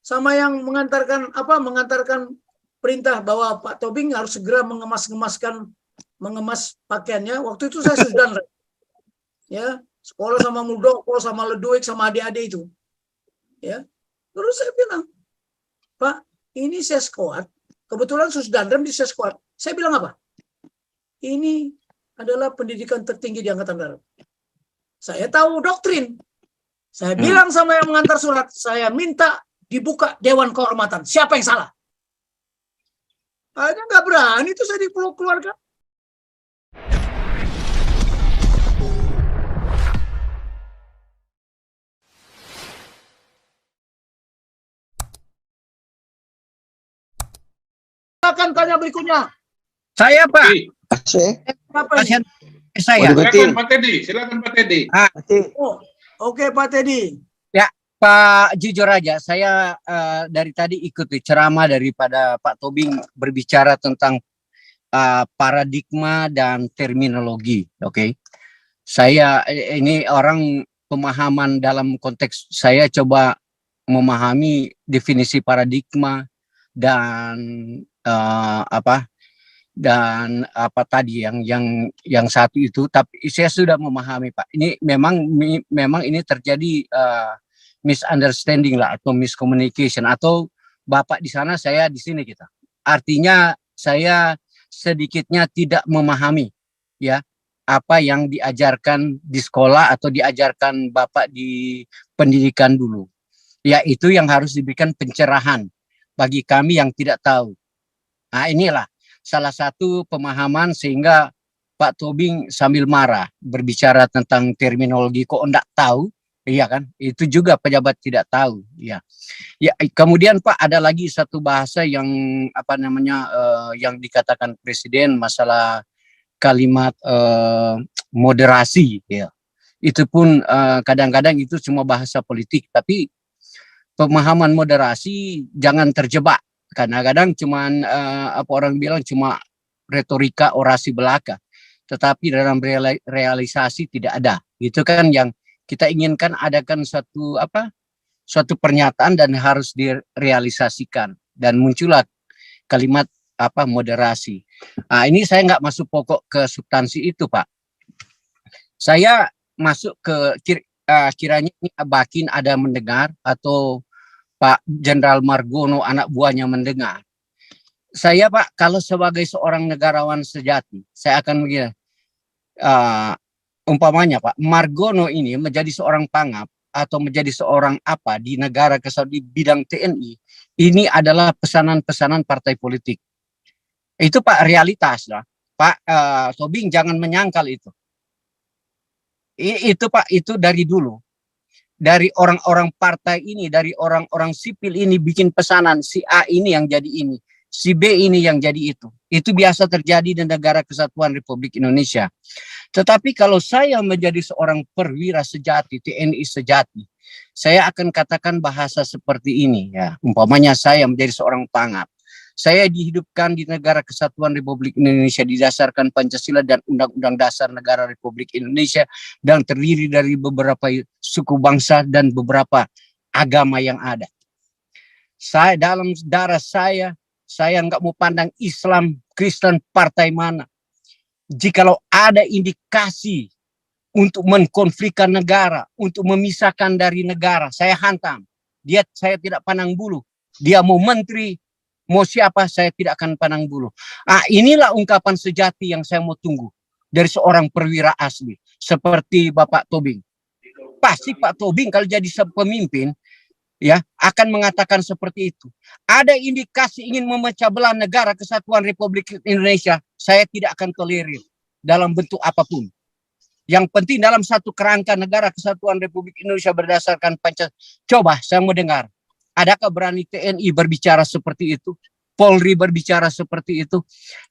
sama yang mengantarkan perintah bahwa Pak Tobing harus segera mengemas pakaiannya. Waktu itu saya sudah ya, sekolah sama Muldoko, sama Leduik, sama adik-adik itu. Ya. Terus saya bilang, Pak, ini saya squad. Kebetulan Susdandrem di saya squad. Saya bilang apa? Ini adalah pendidikan tertinggi di Angkatan Darat. Saya tahu doktrin. Saya bilang sama yang mengantar surat, saya minta dibuka Dewan Kehormatan. Siapa yang salah? Hanya nggak berani itu saya dikeluarkan. Akan tanya berikutnya. Saya Pak. Pasien saya. Silakan Pak Teddy. Oke Pak Teddy. Ya Pak, jujur aja saya dari tadi ikuti ceramah daripada Pak Tobing berbicara tentang paradigma dan terminologi. Oke. Saya ini orang pemahaman dalam konteks saya coba memahami definisi paradigma dan apa tadi yang satu itu, tapi saya sudah memahami Pak. Ini memang ini terjadi misunderstanding lah atau miscommunication, atau Bapak di sana saya di sini kita. Artinya saya sedikitnya tidak memahami ya apa yang diajarkan di sekolah atau diajarkan Bapak di pendidikan dulu. Ya itu yang harus diberikan pencerahan bagi kami yang tidak tahu. Nah inilah salah satu pemahaman sehingga Pak Tobing sambil marah berbicara tentang terminologi, kok enggak tahu, iya kan? Itu juga pejabat tidak tahu, ya. Ya kemudian Pak ada lagi satu bahasa yang yang dikatakan Presiden masalah kalimat moderasi, ya. Itu pun kadang-kadang itu cuma bahasa politik, tapi pemahaman moderasi jangan terjebak. Kadang-kadang cuman orang bilang cuma retorika orasi belaka, tetapi dalam realisasi tidak ada. Itu kan yang kita inginkan, adakan suatu pernyataan dan harus direalisasikan, dan muncullah kalimat moderasi. Nah, ini saya nggak masuk pokok ke substansi itu Pak. Saya masuk ke kiranya ini Bakin ada mendengar atau Pak Jenderal Margono anak buahnya mendengar. Saya Pak kalau sebagai seorang negarawan sejati, saya akan begini, umpamanya Pak Margono ini menjadi seorang pangap atau menjadi seorang apa di negara kesatuan di bidang TNI, ini adalah pesanan-pesanan partai politik. Itu Pak realitas lah. Pak Tobing jangan menyangkal itu. Itu Pak, itu dari dulu. Dari orang-orang partai ini, dari orang-orang sipil ini bikin pesanan, si A ini yang jadi ini, si B ini yang jadi itu. Itu biasa terjadi di negara kesatuan Republik Indonesia. Tetapi kalau saya menjadi seorang perwira sejati, TNI sejati, saya akan katakan bahasa seperti ini ya. Umpamanya saya menjadi seorang pangap. Saya dihidupkan di negara kesatuan Republik Indonesia didasarkan Pancasila dan Undang-Undang Dasar Negara Republik Indonesia, dan terdiri dari beberapa suku bangsa dan beberapa agama yang ada. Saya dalam darah saya nggak mau pandang Islam, Kristen, partai mana. Jikalau ada indikasi untuk mengkonflikkan negara, untuk memisahkan dari negara, saya hantam. Saya tidak pandang bulu. Dia mau menteri, mau siapa, saya tidak akan pandang bulu. Inilah ungkapan sejati yang saya mau tunggu dari seorang perwira asli seperti Bapak Tobing. Pasti Pak Tobing kalau jadi pemimpin ya akan mengatakan seperti itu. Ada indikasi ingin memecah belah negara kesatuan Republik Indonesia, saya tidak akan tolerir dalam bentuk apapun. Yang penting dalam satu kerangka negara kesatuan Republik Indonesia berdasarkan Pancasila. Coba saya mau dengar. Adakah berani TNI berbicara seperti itu? Polri berbicara seperti itu?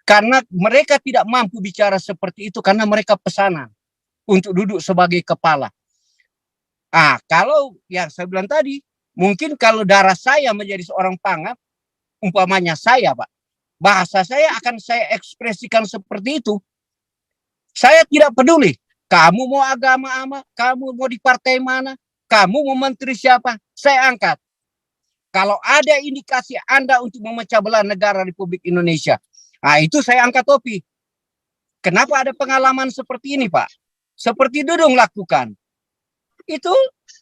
Karena mereka tidak mampu bicara seperti itu karena mereka pesanan untuk duduk sebagai kepala. Kalau yang saya bilang tadi, mungkin kalau darah saya menjadi seorang pangap, umpamanya saya Pak, bahasa saya akan saya ekspresikan seperti itu. Saya tidak peduli. Kamu mau agama apa? Kamu mau di partai mana? Kamu mau menteri siapa? Saya angkat. Kalau ada indikasi Anda untuk memecah belah negara Republik Indonesia, nah itu saya angkat topi. Kenapa ada pengalaman seperti ini, Pak? Seperti Dudung lakukan. Itu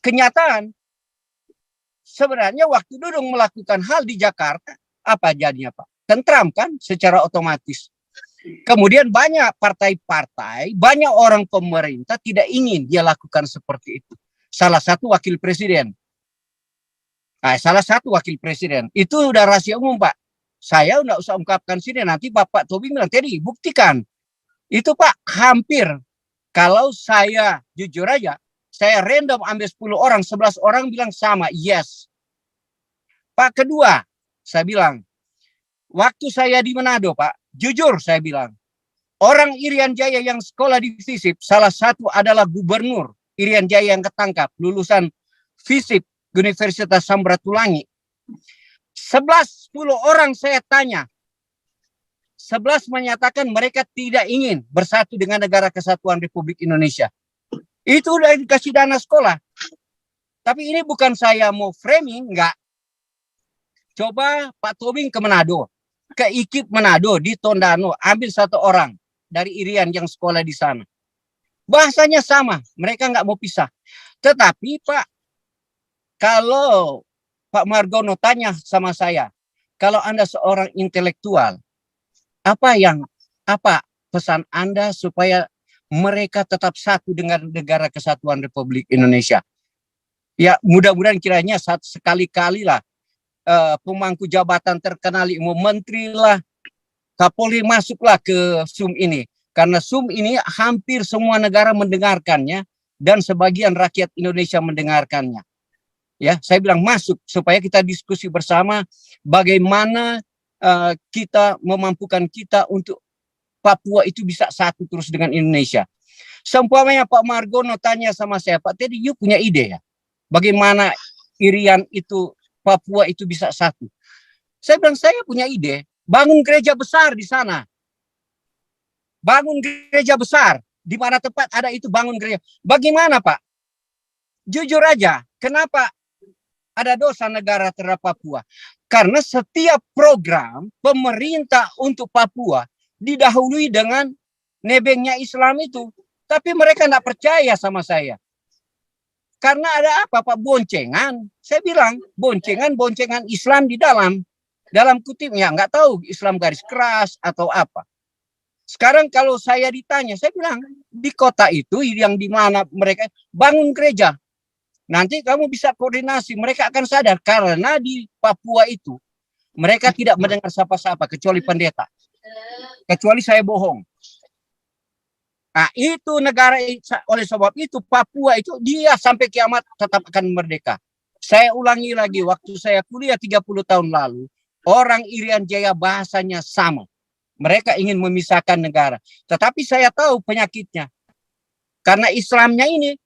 kenyataan. Sebenarnya waktu Dudung melakukan hal di Jakarta, apa jadinya, Pak? Tentram kan secara otomatis. Kemudian banyak partai-partai, banyak orang pemerintah tidak ingin dia lakukan seperti itu. Salah satu wakil presiden. Itu udah rahasia umum, Pak. Saya nggak usah ungkapkan sini, nanti Bapak Tobing bilang, Teddy, buktikan. Itu, Pak, hampir. Kalau saya jujur aja, saya random ambil 10 orang, 11 orang bilang sama, yes. Pak, kedua, saya bilang, waktu saya di Manado, Pak, jujur saya bilang, orang Irian Jaya yang sekolah di FISIP, salah satu adalah gubernur Irian Jaya yang ketangkap, lulusan FISIP, Universitas Samratulangi. 10 orang saya tanya. 11 menyatakan mereka tidak ingin bersatu dengan Negara Kesatuan Republik Indonesia. Itu udah dikasih dana sekolah. Tapi ini bukan saya mau framing, enggak. Coba Pak Tobing ke Manado, ke IKIP Manado di Tondano, ambil 1 orang dari Irian yang sekolah di sana. Bahasanya sama, mereka enggak mau pisah. Tetapi Pak, kalau Pak Margono tanya sama saya, kalau Anda seorang intelektual, apa pesan Anda supaya mereka tetap satu dengan Negara Kesatuan Republik Indonesia? Ya, mudah-mudahan kiranya sekali-kali lah pemangku jabatan terkenal, menteri lah, Kapolri masuklah ke Zoom ini. Karena Zoom ini hampir semua negara mendengarkannya dan sebagian rakyat Indonesia mendengarkannya. Ya, saya bilang masuk supaya kita diskusi bersama bagaimana kita memampukan kita untuk Papua itu bisa satu terus dengan Indonesia. Seumpamanya Pak Margono tanya sama saya, Pak Teddy, you punya ide ya? Bagaimana Irian itu, Papua itu bisa satu? Saya bilang, saya punya ide. Bangun gereja besar di sana. Bangun gereja besar. Di mana tempat ada itu bangun gereja. Bagaimana, Pak? Jujur aja, kenapa ada dosa negara terhadap Papua? Karena setiap program pemerintah untuk Papua didahului dengan nebengnya Islam itu. Tapi mereka tidak percaya sama saya. Karena ada apa, Pak? Boncengan. Saya bilang, boncengan Islam di dalam kutipnya. Nggak tahu Islam garis keras atau apa. Sekarang kalau saya ditanya, saya bilang, di kota itu yang di mana mereka bangun gereja. Nanti kamu bisa koordinasi, mereka akan sadar karena di Papua itu mereka tidak mendengar siapa-siapa kecuali pendeta. Kecuali saya bohong. Nah, itu negara, oleh sebab itu Papua itu dia sampai kiamat tetap akan merdeka. Saya ulangi lagi, waktu saya kuliah 30 tahun lalu, orang Irian Jaya bahasanya sama. Mereka ingin memisahkan negara. Tetapi saya tahu penyakitnya. Karena Islamnya ini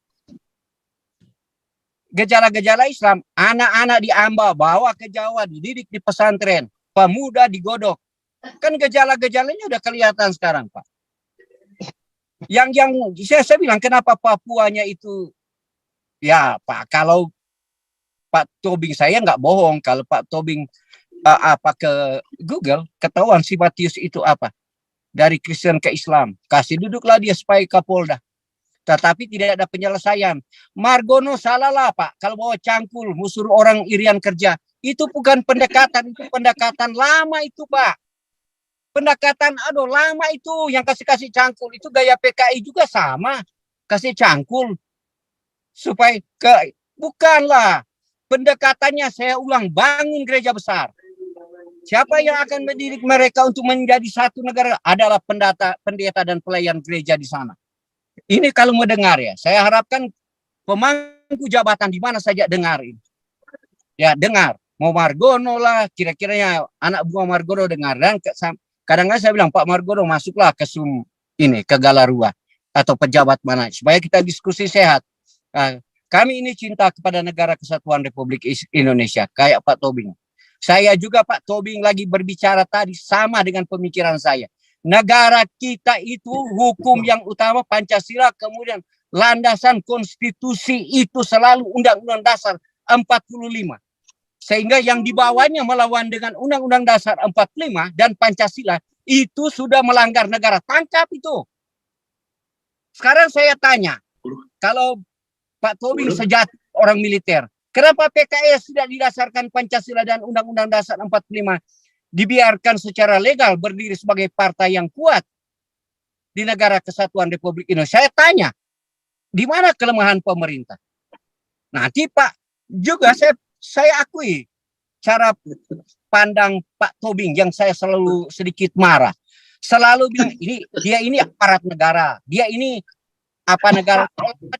gejala-gejala Islam, anak-anak diambil, bawa ke Jawa, dididik di pesantren, pemuda digodok. Kan gejala-gejalanya udah kelihatan sekarang, Pak. Yang saya bilang, kenapa Papuanya itu, ya Pak, kalau Pak Tobing, saya nggak bohong, kalau Pak Tobing ke Google, ketahuan si Matius itu apa? Dari Kristen ke Islam. Kasih duduklah dia sebagai Kapolda. Tetapi tidak ada penyelesaian. Margono salah lah, Pak. Kalau bawa cangkul, musuh orang Irian kerja. Itu bukan pendekatan, itu pendekatan lama itu, Pak. Pendekatan, lama itu. Yang kasih cangkul, itu gaya PKI juga sama. Kasih cangkul. Supaya, bukanlah. Pendekatannya, saya ulang, bangun gereja besar. Siapa yang akan mendidik mereka untuk menjadi satu negara? Adalah pendeta dan pelayan gereja di sana. Ini kalau mau dengar ya, saya harapkan pemangku jabatan di mana saja dengarin. Ya dengar, mau Margono lah, kira-kiranya anak buah Margono dengar. Dan kadang-kadang saya bilang, Pak Margono masuklah ke Zoom ini, ke Galarua atau pejabat mana, supaya kita diskusi sehat. Kami ini cinta kepada Negara Kesatuan Republik Indonesia, kayak Pak Tobing. Saya juga Pak Tobing lagi berbicara tadi sama dengan pemikiran saya. Negara kita itu hukum yang utama Pancasila, kemudian landasan konstitusi itu selalu Undang-Undang Dasar 45. Sehingga yang dibawanya melawan dengan Undang-Undang Dasar 45 dan Pancasila itu sudah melanggar negara. Tangkap itu. Sekarang saya tanya, kalau Pak Tobing sejati orang militer, kenapa PKS tidak didasarkan Pancasila dan Undang-Undang Dasar 45 dibiarkan secara legal berdiri sebagai partai yang kuat di negara kesatuan Republik Indonesia? Saya tanya, di mana kelemahan pemerintah? Nanti Pak juga saya akui cara pandang Pak Tobing yang saya selalu sedikit marah. Selalu bilang ini aparat negara, dia ini apa negara,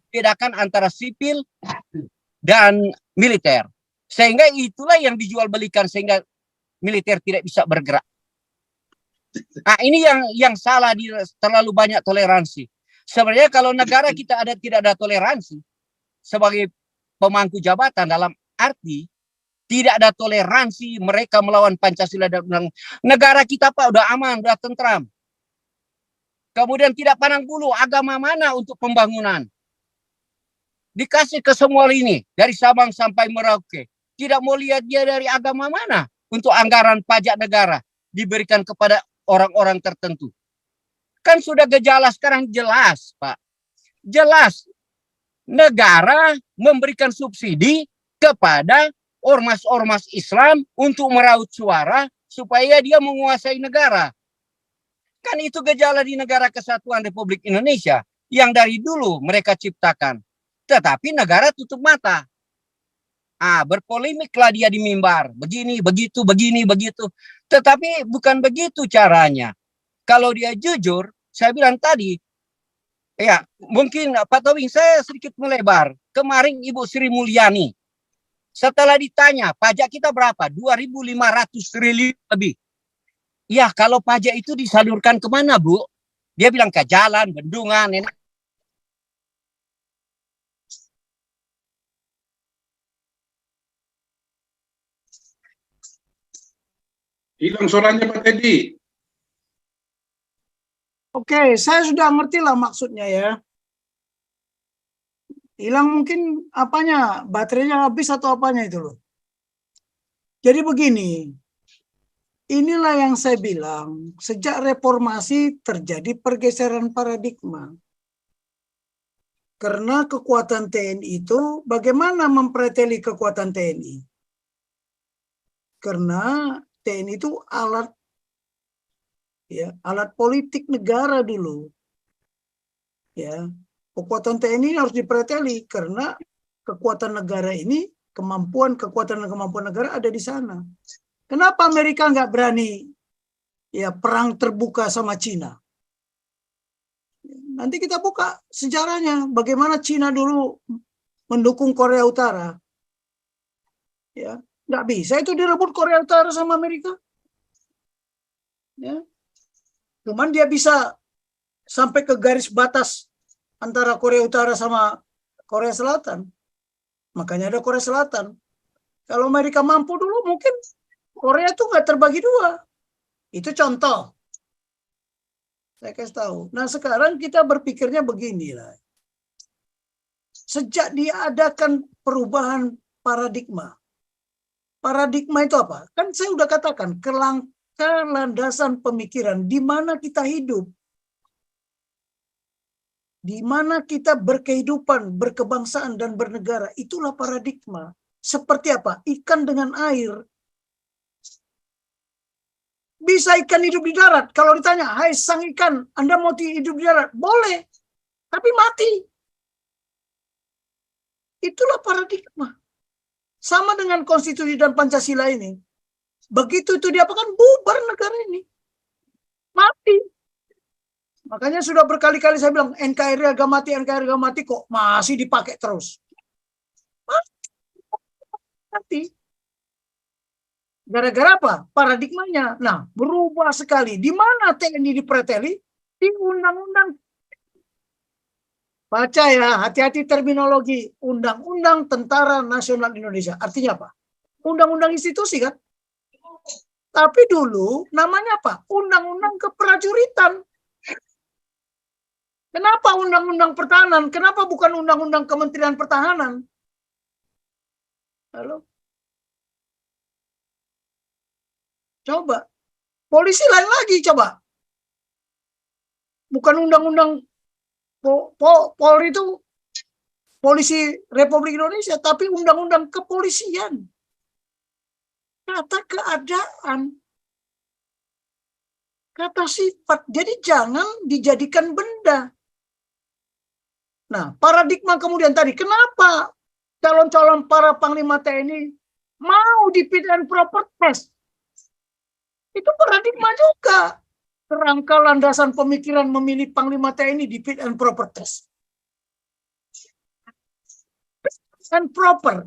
bedakan antara sipil dan militer. Sehingga itulah yang dijual belikan sehingga militer tidak bisa bergerak. Nah, ini yang salah, terlalu banyak toleransi. Sebenarnya kalau negara kita tidak ada toleransi sebagai pemangku jabatan, dalam arti tidak ada toleransi mereka melawan Pancasila dan negara kita Pak udah aman, udah tentram. Kemudian tidak pandang bulu agama mana untuk pembangunan. Dikasih ke semua ini dari Sabang sampai Merauke. Tidak mau lihat dia dari agama mana untuk anggaran pajak negara diberikan kepada orang-orang tertentu. Kan sudah gejala sekarang jelas, Pak. Jelas. Negara memberikan subsidi kepada ormas-ormas Islam untuk meraup suara supaya dia menguasai negara. Kan itu gejala di negara kesatuan Republik Indonesia yang dari dulu mereka ciptakan. Tetapi negara tutup mata. Berpolemiklah dia di mimbar. Begini, begitu, begini, begitu. Tetapi bukan begitu caranya. Kalau dia jujur, saya bilang tadi, ya mungkin Pak Tobing saya sedikit melebar. Kemarin Ibu Sri Mulyani, setelah ditanya pajak kita berapa? 2.500 triliun lebih. Ya kalau pajak itu disalurkan kemana Bu? Dia bilang ke jalan, bendungan. Hilang suaranya Pak Teddy. Oke, saya sudah ngerti lah maksudnya ya. Hilang mungkin apanya, baterainya habis atau apanya itu loh. Jadi begini, inilah yang saya bilang, sejak reformasi terjadi pergeseran paradigma. Karena kekuatan TNI itu, bagaimana mempreteli kekuatan TNI? Karena TNI itu alat politik negara dulu. Ya, kekuatan TNI harus dipreteli karena kekuatan negara ini, kekuatan negara ada di sana. Kenapa Amerika nggak berani perang terbuka sama Cina? Nanti kita buka sejarahnya bagaimana Cina dulu mendukung Korea Utara. Ya, nggak bisa itu direbut Korea Utara sama Amerika. Ya. Cuman dia bisa sampai ke garis batas antara Korea Utara sama Korea Selatan. Makanya ada Korea Selatan. Kalau Amerika mampu dulu, mungkin Korea itu nggak terbagi dua. Itu contoh. Saya kasih tahu. Nah sekarang kita berpikirnya begini lah. Sejak diadakan perubahan paradigma. Paradigma itu apa? Kan saya udah katakan, kelandasan pemikiran di mana kita hidup, di mana kita berkehidupan, berkebangsaan dan bernegara, itulah paradigma. Seperti apa? Ikan dengan air. Bisa ikan hidup di darat. Kalau ditanya, hai sang ikan, Anda mau hidup di darat? Boleh, tapi mati. Itulah paradigma. Sama dengan konstitusi dan Pancasila ini. Begitu itu diapakan, bubar negara ini. Mati. Makanya sudah berkali-kali saya bilang, NKRI harga mati, kok masih dipakai terus. Mati. Gara-gara apa? Paradigmanya. Nah, berubah sekali. Di mana TNI dipreteli? Di undang-undang. Baca ya, hati-hati terminologi. Undang-Undang Tentara Nasional Indonesia. Artinya apa? Undang-undang institusi kan? Tapi dulu namanya apa? Undang-Undang Keprajuritan. Kenapa Undang-Undang Pertahanan? Kenapa bukan Undang-Undang Kementerian Pertahanan? Halo? Coba. Polisi lain lagi, coba. Bukan undang-undang Polri itu Polisi Republik Indonesia, tapi undang-undang kepolisian. Kata keadaan, kata sifat. Jadi jangan dijadikan benda. Nah, paradigma kemudian tadi, kenapa calon-calon para panglima TNI mau di fit and proper test? Itu paradigma juga. Kerangka landasan pemikiran memilih panglima TNI di fit and proper test. And proper.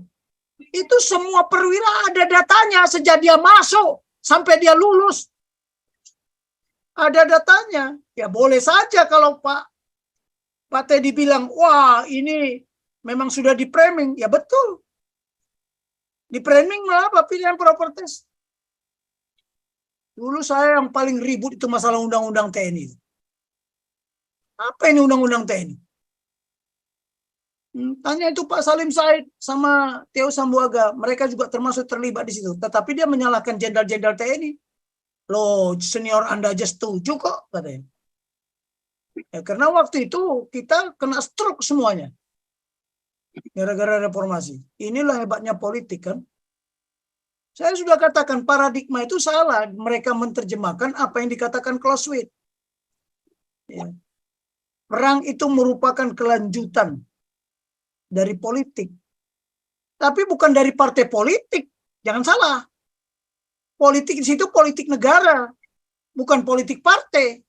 Itu semua perwira ada datanya sejak dia masuk sampai dia lulus. Ada datanya. Ya boleh saja kalau Pak Teddy bilang, wah ini memang sudah di framing. Ya betul. Di framing apa? Pilihan proper test. Dulu saya yang paling ribut itu masalah undang-undang TNI. Apa ini undang-undang TNI? Tanya itu Pak Salim Said sama Theo Sambuaga. Mereka juga termasuk terlibat di situ. Tetapi dia menyalahkan jenderal-jenderal TNI. Loh, senior Anda aja setuju kok, katanya. Ya, karena waktu itu kita kena stroke semuanya. Gara-gara reformasi. Inilah hebatnya politik kan. Saya sudah katakan paradigma itu salah. Mereka menerjemahkan apa yang dikatakan Clausewitz. Ya. Perang itu merupakan kelanjutan dari politik. Tapi bukan dari partai politik. Jangan salah. Politik di situ politik negara. Bukan politik partai.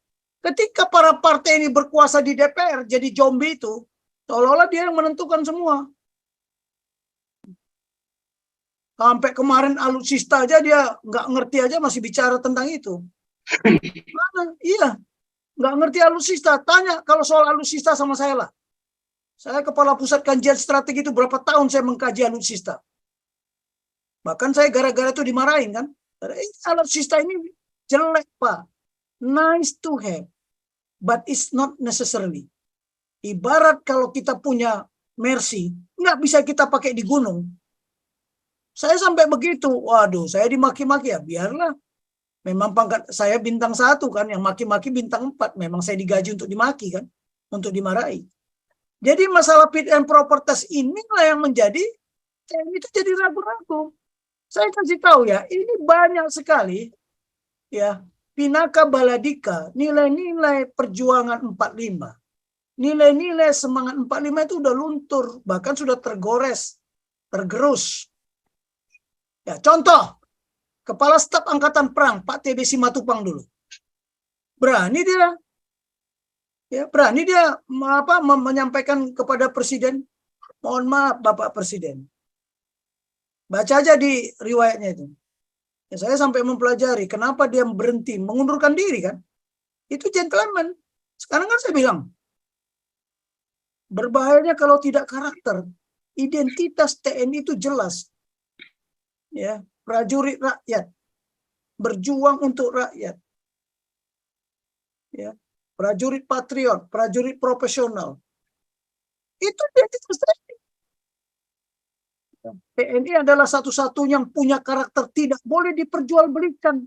Ketika para partai ini berkuasa di DPR, jadi zombie itu, seolah-olah dia yang menentukan semua. Sampai kemarin alutsista aja dia nggak ngerti aja masih bicara tentang itu. Mana? Iya. Nggak ngerti alutsista. Tanya kalau soal alutsista sama saya lah. Saya kepala pusat kajian strategi itu berapa tahun saya mengkaji alutsista. Bahkan saya gara-gara itu dimarahin kan. Alutsista ini jelek Pak. Nice to have. But it's not necessarily. Ibarat kalau kita punya Mercy, nggak bisa kita pakai di gunung. Saya sampai begitu. Waduh, saya dimaki-maki ya. Biarlah. Memang pangkat saya bintang 1 kan. Yang maki-maki bintang 4. Memang saya digaji untuk dimaki kan. Untuk dimarahi. Jadi masalah fit and proper test inilah yang menjadi itu jadi ragu-ragu. Saya kasih tahu ya, ini banyak sekali ya Pinaka Baladika, nilai-nilai perjuangan 45. Nilai-nilai semangat 45 itu udah luntur, bahkan sudah tergores, tergerus. Ya, contoh, Kepala Staf Angkatan Perang Pak TB Simatupang dulu. Berani dia menyampaikan kepada Presiden, mohon maaf Bapak Presiden. Baca aja di riwayatnya itu. Ya, saya sampai mempelajari kenapa dia berhenti, mengundurkan diri kan. Itu gentleman. Sekarang kan saya bilang, berbahayanya kalau tidak karakter. Identitas TNI itu jelas. Ya, prajurit rakyat. Berjuang untuk rakyat. Ya. Prajurit patriot, prajurit profesional. Itu identitas TNI. TNI adalah satu-satunya yang punya karakter tidak boleh diperjualbelikan.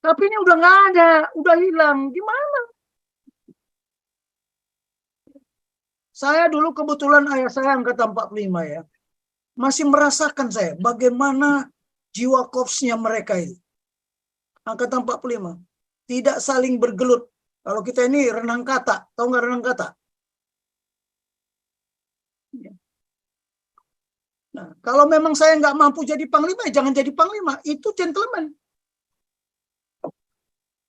Tapi ini udah nggak ada, udah hilang. Gimana? Saya dulu kebetulan ayah saya angkatan 45 ya. Masih merasakan saya bagaimana jiwa korpsnya mereka itu. Angkatan 45. Tidak saling bergelut. Kalau kita ini renang kata, tahu nggak renang kata? Nah, kalau memang saya nggak mampu jadi panglima, jangan jadi panglima. Itu gentleman.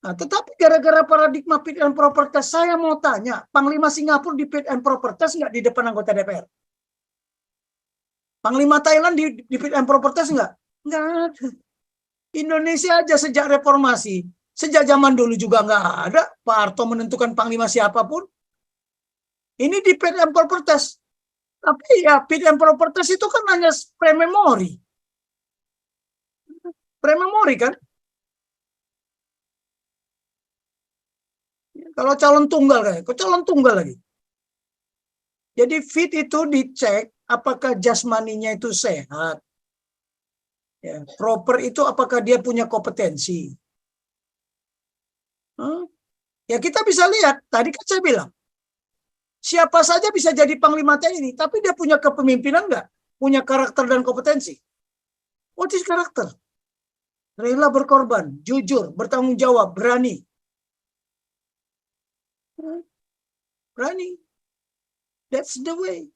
Nah, tetapi gara-gara paradigma fit and proper test, saya mau tanya, panglima Singapura di fit and proper test nggak di depan anggota DPR? Panglima Thailand di fit and proper test nggak? Nggak ada. Indonesia aja sejak reformasi, sejak zaman dulu juga nggak ada. Pak Harto menentukan panglima siapapun. Ini di fit and proper test. Tapi ya fit and proper test itu kan hanya pre-memori. Pre-memori kan? Kalau calon tunggal kayak, kok calon tunggal lagi. Jadi fit itu dicek apakah jasmaninya itu sehat. Ya, proper itu apakah dia punya kompetensi? Ya kita bisa lihat, tadi kan saya bilang, siapa saja bisa jadi Panglima TNI, tapi dia punya kepemimpinan nggak? Punya karakter dan kompetensi. What is karakter? Rela berkorban, jujur, bertanggung jawab, berani. Berani. That's the way.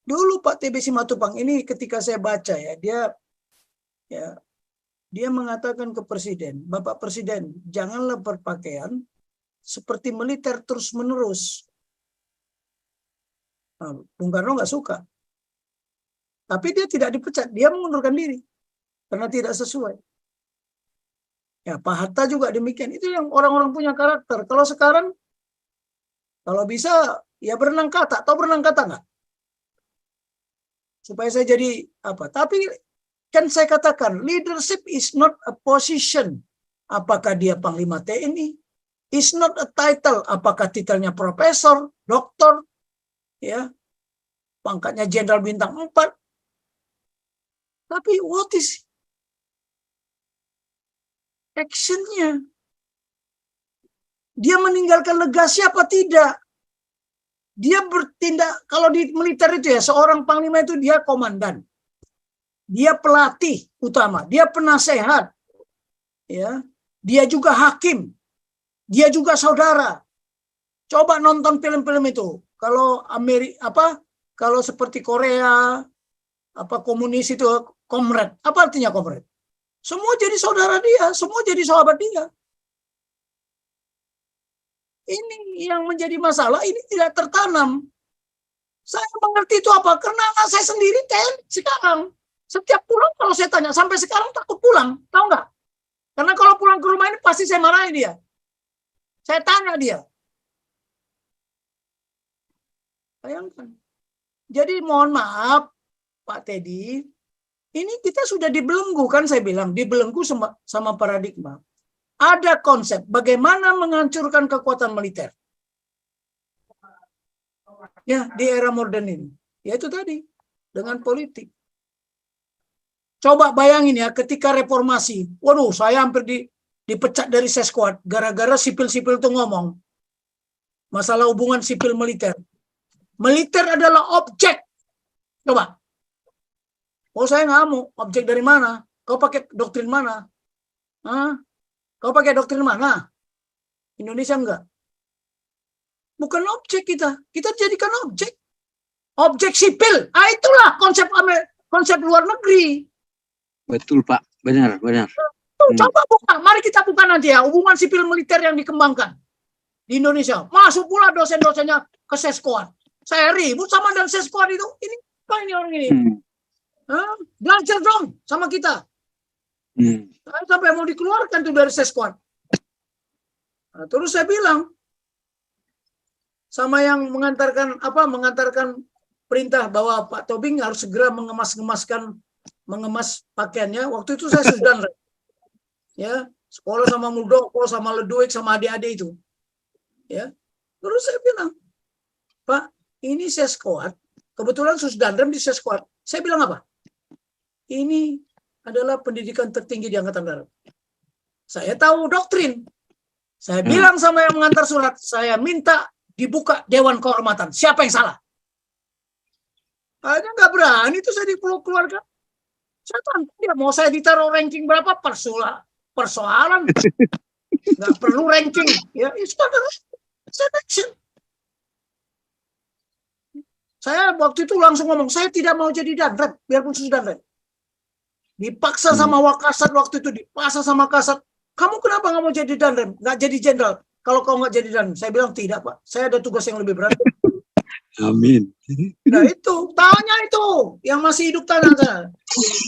Dulu Pak TB Simatupang ini ketika saya baca dia mengatakan ke Presiden, Bapak Presiden, janganlah berpakaian seperti militer terus-menerus. Nah, Bung Karno nggak suka. Tapi dia tidak dipecat, dia mengundurkan diri karena tidak sesuai. Ya, Pak Hatta juga demikian. Itu yang orang-orang punya karakter. Kalau sekarang, kalau bisa, ya berenang kata. Tahu berenang kata nggak? Supaya saya jadi apa? Tapi kan saya katakan, leadership is not a position. Apakah dia Panglima TNI? Is not a title. Apakah titelnya profesor, doktor, ya, pangkatnya jenderal bintang 4. Tapi what is actionnya? Dia meninggalkan legasi apa tidak? Dia bertindak, kalau di militer itu ya, seorang panglima itu dia komandan. Dia pelatih utama, dia penasehat. Ya, dia juga hakim. Dia juga saudara. Coba nonton film-film itu. Kalau kalau seperti Korea, komunis itu, komrad. Apa artinya komrad? Semua jadi saudara dia, semua jadi sahabat dia. Ini yang menjadi masalah, ini tidak tertanam. Saya mengerti itu apa? Karena anak saya sendiri sekarang. Setiap pulang kalau saya tanya, sampai sekarang takut pulang. Tahu nggak? Karena kalau pulang ke rumah ini pasti saya marahin dia. Saya tanya dia. Bayangkan. Jadi mohon maaf, Pak Teddy, ini kita sudah dibelenggu, kan saya bilang, dibelenggu sama paradigma. Ada konsep bagaimana menghancurkan kekuatan militer. Ya, di era modern ini. Yaitu tadi, dengan politik. Coba bayangin ya, ketika reformasi, waduh, saya hampir dipecat dari Sesquad, gara-gara sipil-sipil itu ngomong. Masalah hubungan sipil militer. Militer adalah objek. Coba. Oh, saya nggak mau. Objek dari mana? Kau pakai doktrin mana? Hah? Kau pakai doktrin mana? Indonesia enggak. Bukan objek kita. Kita jadikan objek. Objek sipil. Itulah konsep luar negeri. Betul, Pak. Benar, benar. Coba buka. Mari kita buka nanti ya. Hubungan sipil militer yang dikembangkan di Indonesia. Masuk pula dosen-dosennya ke Sesquad. Saya ribut sama dan Sesquad itu. Ini apa ini orang ini? Belajar dong sama kita. Saya sampai mau dikeluarkan tuh dari Sesquad. Nah, terus saya bilang sama yang mengantarkan perintah bahwa Pak Tobing harus segera mengemas pakaiannya. Waktu itu saya sudah ya, sekolah sama Muldoko, sama Leduik, sama adik-adik itu. Ya. Terus saya bilang, Pak, ini Sesquad, kebetulan Susdanrem di Sesquad. Saya bilang apa? Ini adalah pendidikan tertinggi di Angkatan Darat. Saya tahu doktrin. Saya bilang sama yang mengantar surat, saya minta dibuka Dewan Kehormatan. Siapa yang salah? Hanya nggak berani itu saya dikeluarkan. Saya tanya dia mau saya ditaruh ranking berapa persoalan. Nggak perlu ranking. Ya, selection. Saya waktu itu langsung ngomong, saya tidak mau jadi Danrem, biarpun Susdanrem. Dipaksa sama Wakasat waktu itu, dipaksa sama Kasat. Kamu kenapa nggak mau jadi Danrem? Nggak jadi jenderal. Kalau kau nggak jadi Danrem. Saya bilang tidak, Pak. Saya ada tugas yang lebih berat. Amin. Nah itu, tanya itu. Yang masih hidup tanya.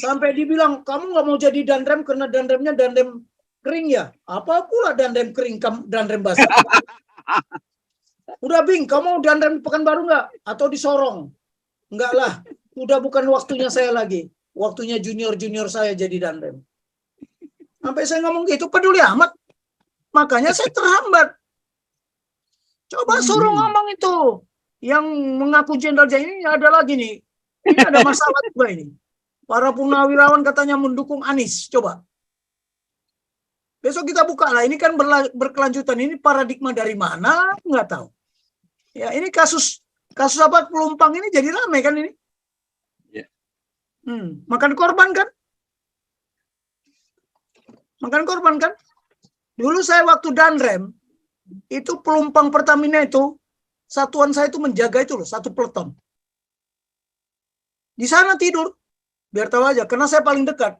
Sampai dibilang, kamu nggak mau jadi Danrem karena Danremnya Danrem kering ya? Apa pula Danrem kering, Danrem basah? Udah Bing, kamu Danrem Pekanbaru nggak? Atau di Sorong? Enggak lah. Udah bukan waktunya saya lagi. Waktunya junior-junior saya jadi Danrem. Sampai saya ngomong gitu, peduli amat. Makanya saya terhambat. Coba suruh ngomong itu. Yang mengaku jenderal ini ada lagi nih. Ini ada masalah juga ini. Para purnawirawan katanya mendukung Anies. Coba. Besok kita buka lah. Ini kan berkelanjutan. Ini paradigma dari mana? Nggak tahu. Ya, ini kasus apa pelumpang ini jadi ramai kan ini? Ya. Makan korban kan? Makan korban kan? Dulu saya waktu Danrem, itu pelumpang Pertamina itu, satuan saya itu menjaga itu loh, satu peleton. Di sana tidur, biar tahu aja, karena saya paling dekat.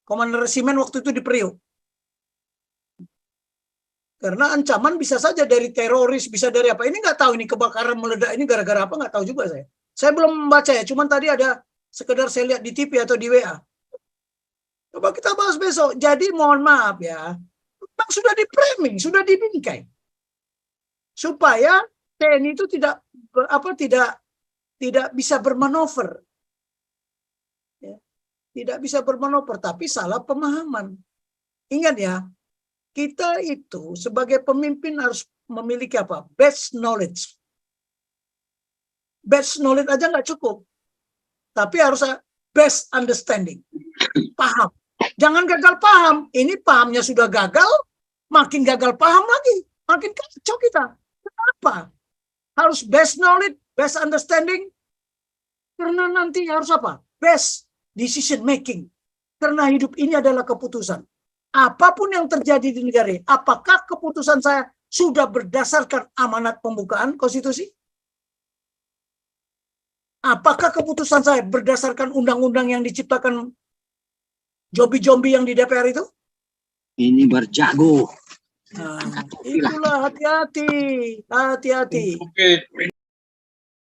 Komander resimen waktu itu di Priok. Karena ancaman bisa saja dari teroris, bisa dari apa. Ini nggak tahu ini kebakaran meledak ini gara-gara apa, nggak tahu juga saya. Saya belum membaca ya, cuman tadi ada sekedar saya lihat di TV atau di WA. Coba kita bahas besok. Jadi mohon maaf ya, memang sudah di-framing, sudah dibingkai. Supaya TNI itu tidak bisa bermanuver. Ya. Tidak bisa bermanuver, tapi salah pemahaman. Ingat ya, kita itu sebagai pemimpin harus memiliki apa? Best knowledge. Best knowledge aja nggak cukup. Tapi harus best understanding. Paham. Jangan gagal paham. Ini pahamnya sudah gagal, makin gagal paham lagi. Makin kacau kita. Kenapa? Harus best knowledge, best understanding. Karena nanti harus apa? Best decision making. Karena hidup ini adalah keputusan. Apapun yang terjadi di negara ini, apakah keputusan saya sudah berdasarkan amanat pembukaan konstitusi? Apakah keputusan saya berdasarkan undang-undang yang diciptakan zombie-zombie yang di DPR itu? Ini berjago. Nah, itulah hati-hati. Hati-hati. Oke.